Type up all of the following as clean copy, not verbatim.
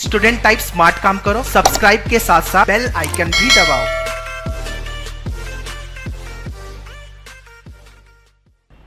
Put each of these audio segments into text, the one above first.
Student type smart काम करो, subscribe के साथ साथ बेल आइकन भी दबाओ।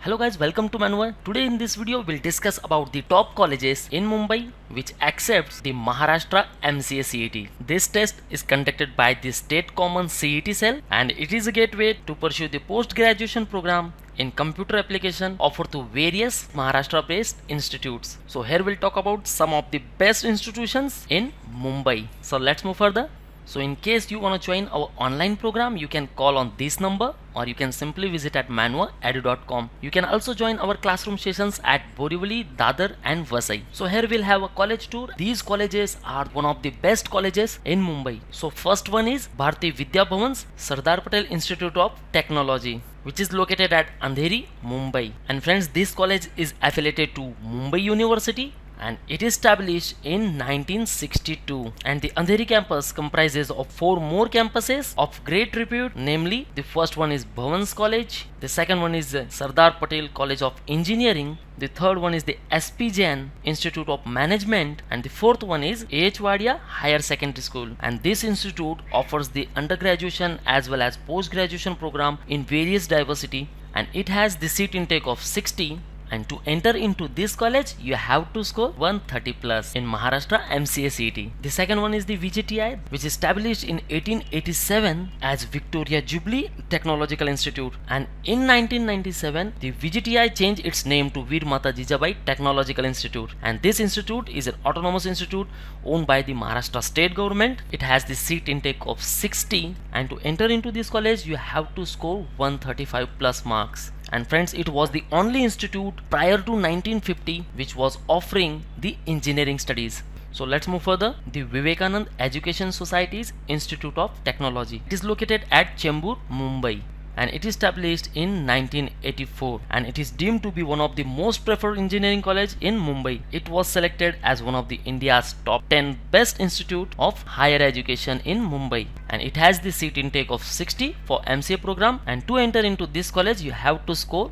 Hello guys, welcome to Manua. Today in this video we'll discuss about the top colleges in Mumbai which accepts the Maharashtra MCA CET. This test is conducted by the State Common CET cell and it is a gateway to pursue the post-graduation program in computer application offered to various Maharashtra based institutes. So here we'll talk about some of the best institutions in Mumbai. So let's move further. So in case you want to join our online program, you can call on this number or you can simply visit at manuaedu.com. You can also join our classroom sessions at Borivali, Dadar and Vasai. So here we'll have a college tour. These colleges are one of the best colleges in Mumbai. So first one is Bharati Vidya Bhavan's Sardar Patel Institute of Technology, which is located at Andheri, Mumbai. And friends, this college is affiliated to Mumbai University and it is established in 1962, and the Andheri campus comprises of 4 more campuses of great repute, namely the first one is Bhavans College, the second one is Sardar Patel College of Engineering, the third one is the SP Jain Institute of Management, and the fourth one is A.H. Wadia Higher Secondary School. And this institute offers the undergraduation as well as post-graduation program in various diversity, and it has the seat intake of 60. And to enter into this college, you have to score 130 plus in Maharashtra MCA CET. The second one is the VJTI, which is established in 1887 as Victoria Jubilee Technological Institute. And in 1997, the VJTI changed its name to Veer Mata Jijabai Technological Institute. And this institute is an autonomous institute owned by the Maharashtra state government. It has the seat intake of 60. And to enter into this college, you have to score 135 plus marks. And friends, it was the only institute prior to 1950 which was offering the engineering studies. So let's move further. The Vivekanand Education Society's Institute of Technology. It is located at Chembur, Mumbai, and it is established in 1984, and it is deemed to be one of the most preferred engineering college in Mumbai. It was selected as one of the India's top 10 best institute of higher education in Mumbai, and it has the seat intake of 60 for MCA program, and to enter into this college you have to score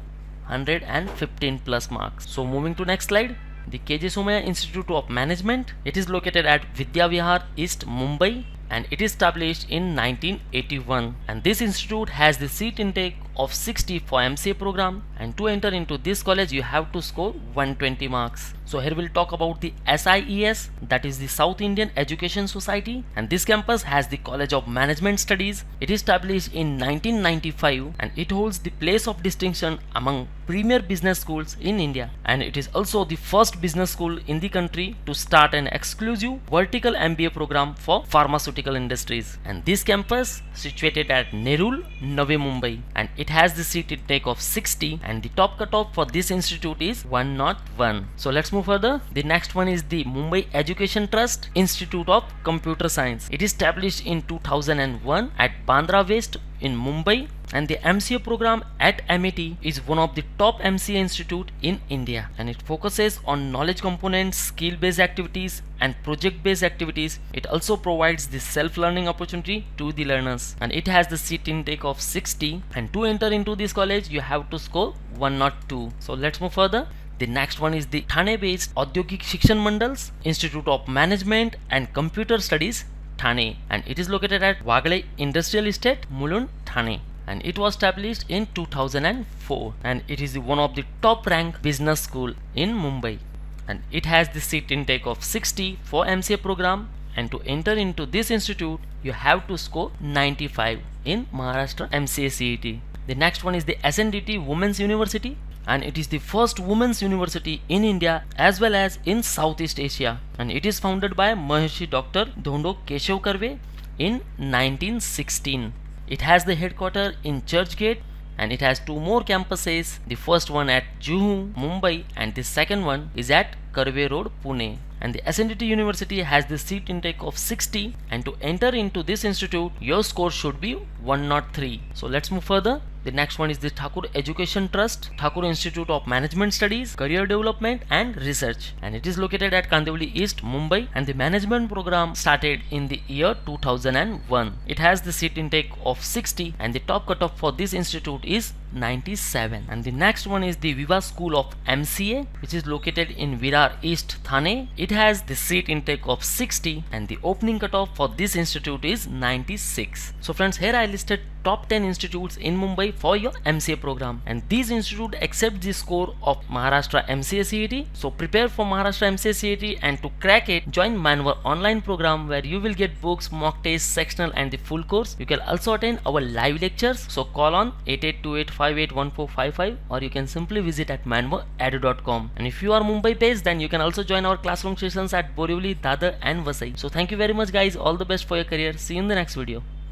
115 plus marks. So moving to next slide. The KJ Somaya Institute of Management. It is located at Vidya Vihar East, Mumbai, and it is established in 1981, and this institute has the seat intake of 60 for MCA program, and to enter into this college you have to score 120 marks. So here we'll talk about the SIES, that is the South Indian Education Society, and this campus has the College of Management Studies. It is established in 1995 and it holds the place of distinction among premier business schools in India, and it is also the first business school in the country to start an exclusive vertical MBA program for pharmaceutical industries. And this campus situated at Nerul, Navi Mumbai, and it has the seat intake of 60, and the top cutoff for this institute is 101. So let's move further. The next one is the Mumbai Education Trust Institute of Computer Science. It is established in 2001 at Bandra West in Mumbai, and the MCA program at MET is one of the top MCA institute in India, and it focuses on knowledge components, skill based activities and project based activities. It also provides the self learning opportunity to the learners, and it has the seat intake of 60, and to enter into this college you have to score 102. So let's move further. The next one is the Thane based Audyogik Shikshan Mandal's Institute of Management and Computer Studies, Thane, and it is located at Wagle Industrial Estate, Mulund, Thane, and it was established in 2004, and it is one of the top ranked business school in Mumbai, and it has the seat intake of 60 for MCA program, and to enter into this institute you have to score 95 in Maharashtra MCA CET. The next one is the SNDT Women's University, and it is the first women's university in India as well as in Southeast Asia, and it is founded by Maharishi Dr. Dhondo Keshav Karve in 1916. It has the headquarters in Churchgate, and it has 2 more campuses, the first one at Juhu, Mumbai, and the second one is at Karve Road, Pune. And the SNDT University has the seat intake of 60, and to enter into this institute your score should be 103. So let's move further. The next one is the Thakur Education Trust, Thakur Institute of Management Studies, Career Development and Research, and it is located at Kandivali East, Mumbai, and the management program started in the year 2001. It has the seat intake of 60, and the top cutoff for this institute is 97. And the next one is the Viva School of MCA, which is located in Virar East, Thane. It has the seat intake of 60 and the opening cutoff for this institute is 96. So friends, here I listed top 10 institutes in Mumbai for your MCA program, and these institutes accept the score of Maharashtra MCA CET. So prepare for Maharashtra MCA CET, and to crack it, join Manwar online program where you will get books, mock tests, sectional and the full course. You can also attend our live lectures. So call on 8828581455 or you can simply visit at manwaredu.com. And if you are Mumbai based, then you can also join our classroom sessions at Borivali, Dadar and Vasai. So thank you very much guys. All the best for your career. See you in the next video.